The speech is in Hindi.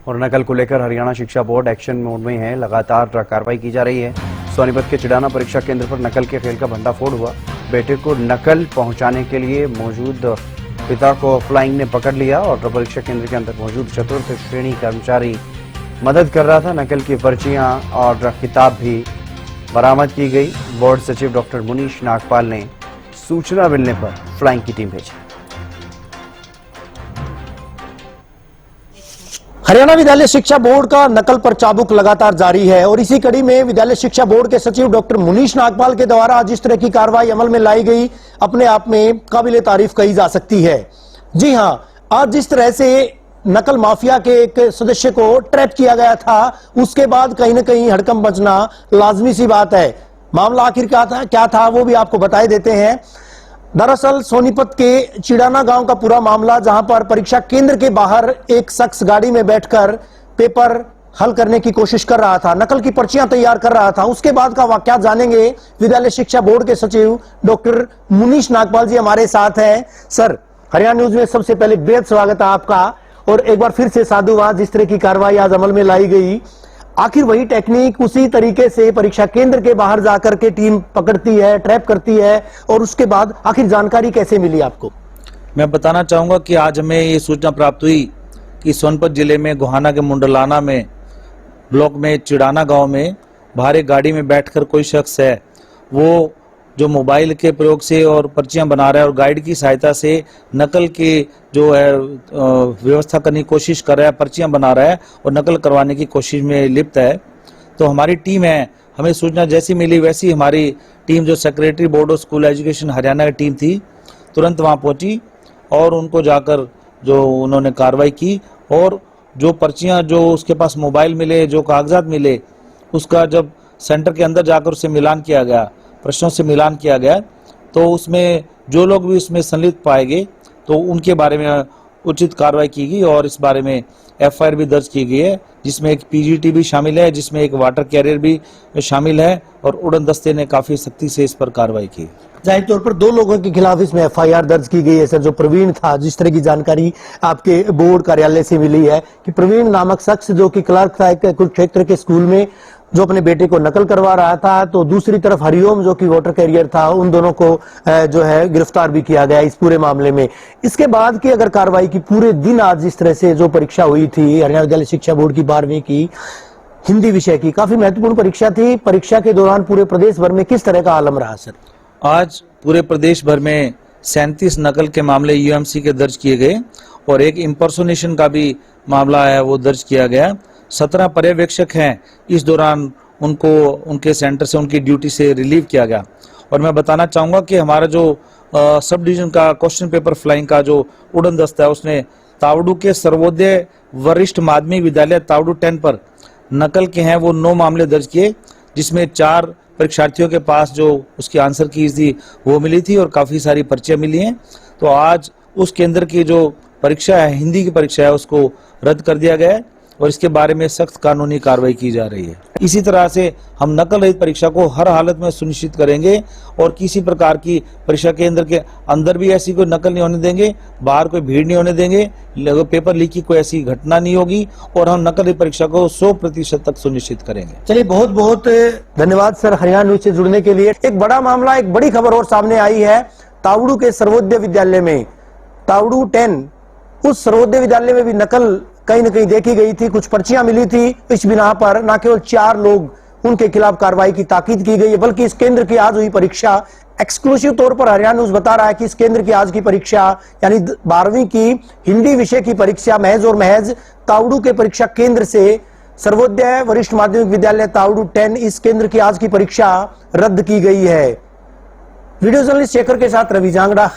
और नकल को लेकर हरियाणा शिक्षा बोर्ड एक्शन मोड में है। लगातार कार्रवाई की जा रही है। सोनीपत के चिड़ाना परीक्षा केंद्र पर नकल के खेल का भंडाफोड़ हुआ। बेटे को नकल पहुंचाने के लिए मौजूद पिता को फ्लाइंग ने पकड़ लिया और परीक्षा केंद्र के अंदर मौजूद चतुर्थ श्रेणी कर्मचारी मदद कर रहा था। नकल की पर्चियां और किताब भी बरामद की गई। बोर्ड सचिव डॉक्टर मुनीश नागपाल ने सूचना मिलने पर फ्लाइंग की टीम भेजी। हरियाणा विद्यालय शिक्षा बोर्ड का नकल पर चाबुक लगातार जारी है और इसी कड़ी में विद्यालय शिक्षा बोर्ड के सचिव डॉक्टर मुनीश नागपाल के द्वारा जिस तरह की कार्रवाई अमल में लाई गई, अपने आप में काबिले तारीफ कही जा सकती है। जी हां, आज जिस तरह से नकल माफिया के एक सदस्य को ट्रैप किया गया था, उसके बाद कहीं ना कहीं हड़कंप मचना लाजमी सी बात है। मामला आखिर क्या था वो भी आपको बताए देते हैं। दरअसल सोनीपत के चिड़ाना गांव का पूरा मामला, जहां पर परीक्षा केंद्र के बाहर एक शख्स गाड़ी में बैठकर पेपर हल करने की कोशिश कर रहा था, नकल की पर्चियां तैयार कर रहा था। उसके बाद का वाकया जानेंगे। विद्यालय शिक्षा बोर्ड के सचिव डॉक्टर मुनीश नागपाल जी हमारे साथ हैं। सर, हरियाणा न्यूज में सबसे पहले बेहद स्वागत है आपका और एक बार फिर से साधुवाद। जिस तरह की कार्रवाई आज अमल में लाई गई, आखिर वही टेक्निक उसी तरीके से परीक्षा केंद्र के बाहर जाकर के टीम पकड़ती है, ट्रैप करती है और उसके बाद आखिर जानकारी कैसे मिली आपको? मैं बताना चाहूंगा कि आज हमें ये सूचना प्राप्त हुई कि सोनपत जिले में गोहाना के मुंडलाना में ब्लॉक में चिड़ाना गांव में बाहर एक गाड़ी में बैठकर कोई शख्स है, वो जो मोबाइल के प्रयोग से और पर्चियां बना रहा है और गाइड की सहायता से नकल की जो है व्यवस्था करने की कोशिश कर रहा है, पर्चियां बना रहा है और नकल करवाने की कोशिश में लिप्त है। तो हमारी टीम है, हमें सूचना जैसी मिली वैसी हमारी टीम जो secretary board of school education Haryana की टीम थी, तुरंत वहां पहुंची और उनको जाकर जो उन्होंने कार्रवाई की और जो पर्चियां, जो उसके पास मोबाइल मिले, जो कागजात मिले, उसका जब सेंटर के अंदर जाकर उससे मिलान किया गया, प्रश्नों से मिलान किया गया, तो उसमें जो लोग भी उसमें संलिप्त पाए गए तो उनके बारे में उचित कार्रवाई की गई और इस बारे में एफआईआर भी दर्ज की गई है, जिसमें एक पीजीटी भी शामिल है, जिसमें एक वाटर कैरियर भी शामिल है और उड़न दस्ते ने काफी सख्ती से इस पर कार्रवाई की। जाहिर तौर पर 2 लोगों के खिलाफ इसमें एफआईआर दर्ज की गई है। सर, जो प्रवीण था, जिस तरह की जानकारी आपके बोर्ड कार्यालय से मिली है कि प्रवीण नामक शख्स जो कि क्लर्क था एक कुरुक्षेत्र के स्कूल में, जो अपने बेटे को नकल करवा रहा था, तो दूसरी तरफ हरिओम जो कि वाटर कैरियर था, उन दोनों को जो है गिरफ्तार भी किया गया इस पूरे मामले में। इसके बाद की अगर कार्रवाई की, पूरे दिन आज जिस तरह से जो परीक्षा हुई थी हरियाणा विद्यालय शिक्षा बोर्ड की 12वीं की हिंदी विषय की, काफी महत्वपूर्ण परीक्षा थी। परीक्षा के दौरान पूरे प्रदेश भर में किस तरह का आलम रहा सर? आज पूरे प्रदेश भर में 37 नकल के मामले यूएमसी के दर्ज किए गए और एक इम्पर्सोनेशन का भी मामला है वो दर्ज किया गया। 17 पर्यवेक्षक हैं, इस दौरान उनको उनके सेंटर से उनकी ड्यूटी से रिलीव किया गया। और मैं बताना चाहूंगा कि हमारा जो सब डिवीजन का क्वेश्चन पेपर फ्लाइंग का जो उड़न दस्ता है, उसने तावड़ू के सर्वोदय वरिष्ठ माध्यमिक विद्यालय तावड़ू 10 पर नकल के हैं वो 9 मामले दर्ज किए, जिसमें 4 परीक्षार्थियों के पास जो उसकी आंसर की थी वो मिली थी और काफी सारी पर्चियां मिली हैं। तो आज उस केंद्र की जो परीक्षा है, हिंदी की परीक्षा है, उसको रद्द कर दिया गया है और इसके बारे में सख्त कानूनी कार्रवाई की जा रही है। इसी तरह से हम नकल रहित परीक्षा को हर हालत में सुनिश्चित करेंगे और किसी प्रकार की परीक्षा केंद्र के अंदर भी ऐसी कोई नकल नहीं होने देंगे, बाहर कोई भीड़ नहीं होने देंगे, पेपर लीक की कोई ऐसी घटना नहीं होगी और हम नकल रहित परीक्षा को 100% तक सुनिश्चित करेंगे। चलिए, बहुत बहुत धन्यवाद सर हरियाणा न्यूज से जुड़ने के लिए। एक बड़ा मामला, एक बड़ी खबर और सामने आई है। तावड़ू के सर्वोदय विद्यालय में, तावड़ू 10, उस सर्वोदय विद्यालय में भी नकल कहीं न कहीं देखी गई थी। कुछ पर्चियां मिली थी। इस बिना पर न केवल 4 लोग, उनके खिलाफ कार्रवाई की ताकीद की गई है, बल्कि इस केंद्र की आज हुई परीक्षा, एक्सक्लूसिव तौर पर हरियाणा न्यूज बता रहा है कि इस केंद्र की आज की परीक्षा यानी 12वीं की हिंदी विषय की परीक्षा महज और महज तावड़ू के परीक्षा केंद्र से सर्वोदय वरिष्ठ माध्यमिक विद्यालय तावड़ू 10, इस केंद्र की आज की परीक्षा रद्द की गई है। वीडियो जर्नलिस्ट शेखर के साथ रवि जांगड़ा।